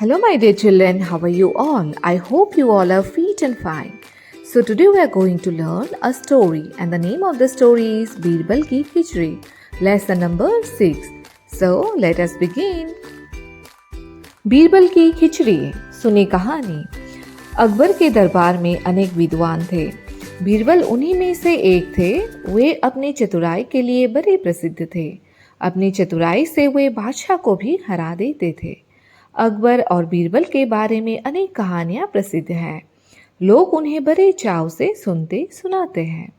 Hello, my dear children. How are you all? I hope you all are fit and fine. So, today we are going to learn a story, and the name of the story is Birbal Ki Khichdi, lesson number 6. So, let us begin. Birbal की खिचड़ी सुनी कहानी। अकबर के दरबार में अनेक विद्वान थे। बीरबल उन्हीं में से एक थे। वे अपनी चतुराई के लिए बड़े प्रसिद्ध थे। अपनी चतुराई से वे बादशाह को भी हरा देते थे। अकबर और बीरबल के बारे में अनेक कहानियां प्रसिद्ध हैं। लोग उन्हें बड़े चाव से सुनते सुनाते हैं।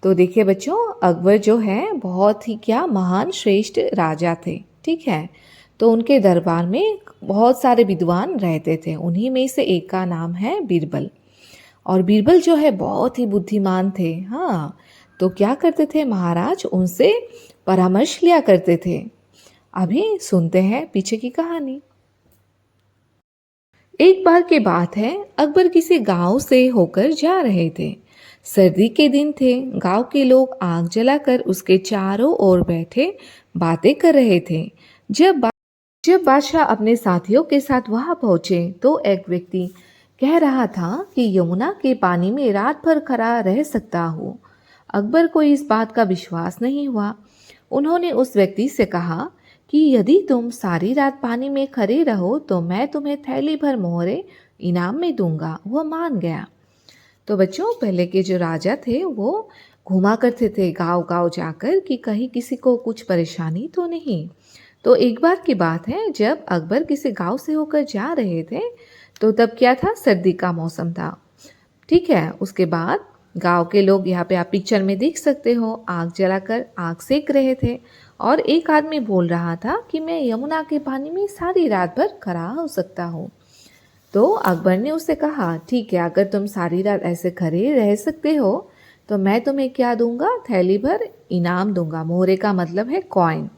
तो देखिए बच्चों, अकबर जो है बहुत ही क्या महान श्रेष्ठ राजा थे। ठीक है, तो उनके दरबार में बहुत सारे विद्वान रहते थे। उन्हीं में से एक का नाम है बीरबल। और बीरबल जो है बहुत ही बुद्धिमान थे। हाँ, तो क्या करते थे महाराज, उनसे परामर्श लिया करते थे। अभी सुनते हैं पीछे की कहानी। एक बार की बात है, अकबर किसी गांव से होकर जा रहे थे। सर्दी के दिन थे। गांव के लोग आग जलाकर उसके चारों ओर बैठे बातें कर रहे थे। जब बादशाह अपने साथियों के साथ वहां पहुंचे तो एक व्यक्ति कह रहा था कि यमुना के पानी में रात भर खड़ा रह सकता हूँ। अकबर को इस बात का विश्वास नहीं हुआ। उन्होंने उस व्यक्ति से कहा कि यदि तुम सारी रात पानी में खड़े रहो तो मैं तुम्हें थैली भर मोहरे इनाम में दूंगा। वह मान गया। तो बच्चों, पहले के जो राजा थे वो घूमा करते थे गांव गांव जाकर कि कहीं किसी को कुछ परेशानी तो नहीं। तो एक बार की बात है, जब अकबर किसी गांव से होकर जा रहे थे तो तब क्या था, सर्दी का मौसम था। ठीक है, उसके बाद गांव के लोग, यहाँ पे आप पिक्चर में देख सकते हो, आग जलाकर आग सेक रहे थे। और एक आदमी बोल रहा था कि मैं यमुना के पानी में सारी रात भर खड़ा हो सकता हूँ। तो अकबर ने उससे कहा, ठीक है, अगर तुम सारी रात ऐसे खड़े रह सकते हो तो मैं तुम्हें क्या दूंगा, थैली भर इनाम दूंगा। मोहरे का मतलब है कॉइन।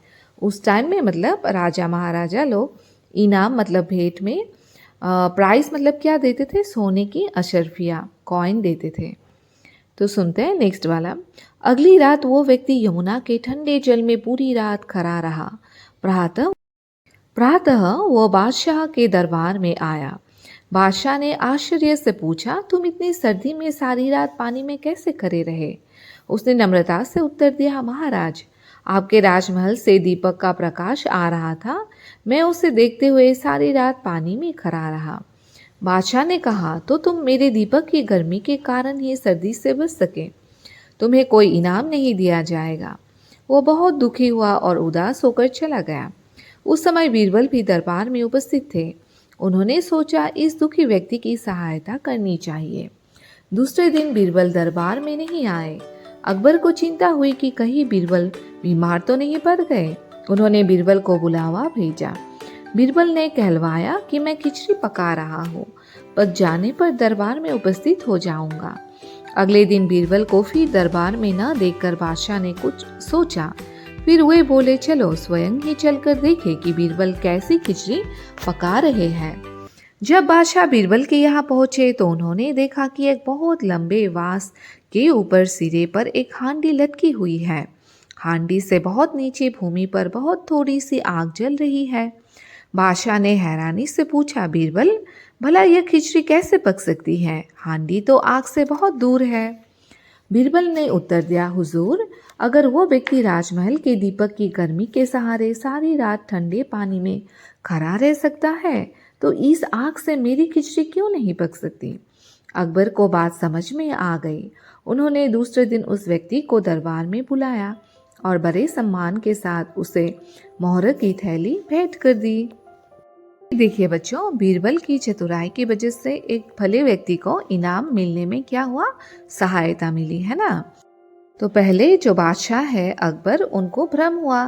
उस टाइम में मतलब राजा महाराजा लोग इनाम मतलब भेंट में, प्राइस मतलब क्या देते थे, सोने की अशर्फिया कॉइन देते थे। तो सुनते हैं नेक्स्ट वाला। अगली रात वो व्यक्ति यमुना के ठंडे जल में पूरी रात खड़ा रहा। प्रातः वो बादशाह के दरबार में आया। बादशाह ने आश्चर्य से पूछा, तुम इतनी सर्दी में सारी रात पानी में कैसे खड़े रहे? उसने नम्रता से उत्तर दिया, महाराज, आपके राजमहल से दीपक का प्रकाश आ रहा था। मैं उसे देखते हुए सारी रात पानी में खड़ा रहा। बादशाह ने कहा, तो तुम मेरे दीपक की गर्मी के कारण ही सर्दी से बच सके। तुम्हें कोई इनाम नहीं दिया जाएगा। वो बहुत दुखी हुआ और उदास होकर चला गया। उस समय बीरबल भी दरबार में उपस्थित थे। उन्होंने सोचा इस दुखी व्यक्ति की सहायता करनी चाहिए। दूसरे दिन बीरबल दरबार में नहीं आए। अकबर को चिंता हुई कि कहीं बीरबल बीमार तो नहीं पड़ गए। उन्होंने बीरबल को बुलावा भेजा। बीरबल ने कहलवाया कि मैं खिचड़ी पका रहा हूँ, पक जाने पर दरबार में उपस्थित हो जाऊंगा। अगले दिन बीरबल को फिर दरबार में न देखकर बादशाह ने कुछ सोचा। फिर वे बोले, चलो स्वयं ही चलकर देखें कि बीरबल कैसी खिचड़ी पका रहे हैं। जब बादशाह बीरबल के यहाँ पहुंचे तो उन्होंने देखा कि एक बहुत लंबे वास के ऊपर सिरे पर एक हांडी लटकी हुई है। हांडी से बहुत नीचे भूमि पर बहुत थोड़ी सी आग जल रही है। बादशाह ने हैरानी से पूछा, बीरबल, भला यह खिचड़ी कैसे पक सकती है? हांडी तो आग से बहुत दूर है। बीरबल ने उत्तर दिया, हुजूर, अगर वो व्यक्ति राजमहल के दीपक की गर्मी के सहारे सारी रात ठंडे पानी में खड़ा रह सकता है तो इस आग से मेरी खिचड़ी क्यों नहीं पक सकती? अकबर को बात समझ में आ गई। उन्होंने दूसरे दिन उस व्यक्ति को दरबार में बुलाया और बड़े सम्मान के साथ उसे मोहर की थैली भेंट कर दी। देखिए बच्चों, बीरबल की चतुराई की वजह से एक भले व्यक्ति को इनाम मिलने में क्या हुआ, सहायता मिली, है ना। तो पहले जो बादशाह है अकबर, उनको भ्रम हुआ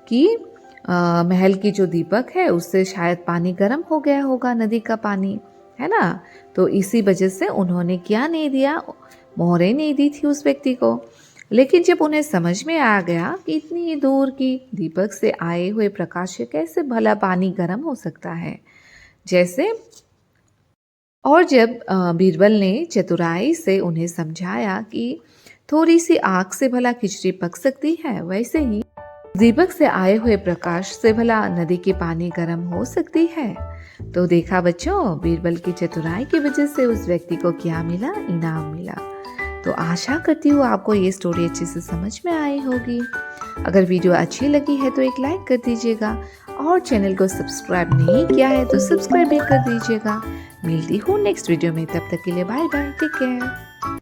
कि महल की जो दीपक है उससे शायद पानी गर्म हो गया होगा, नदी का पानी, है ना। तो इसी वजह से उन्होंने क्या नहीं दिया, मोहरें नहीं दी थी उस व्यक्ति को। लेकिन जब उन्हें समझ में आ गया कि इतनी दूर की दीपक से आए हुए प्रकाश से कैसे भला पानी गर्म हो सकता है, जैसे, और जब बीरबल ने चतुराई से उन्हें समझाया कि थोड़ी सी आग से भला खिचड़ी पक सकती है, वैसे ही दीपक से आए हुए प्रकाश से भला नदी की पानी गर्म हो सकती है? तो देखा बच्चों, बीरबल की चतुराई की वजह से उस व्यक्ति को क्या मिला? इनाम मिला। तो आशा करती हूँ आपको ये स्टोरी अच्छे से समझ में आई होगी। अगर वीडियो अच्छी लगी है तो एक लाइक कर दीजिएगा और चैनल को सब्सक्राइब नहीं किया है तो सब्सक्राइब भी कर दीजिएगा। मिलती हूँ नेक्स्ट वीडियो में, तब तक के लिए बाय बाय, टेक केयर।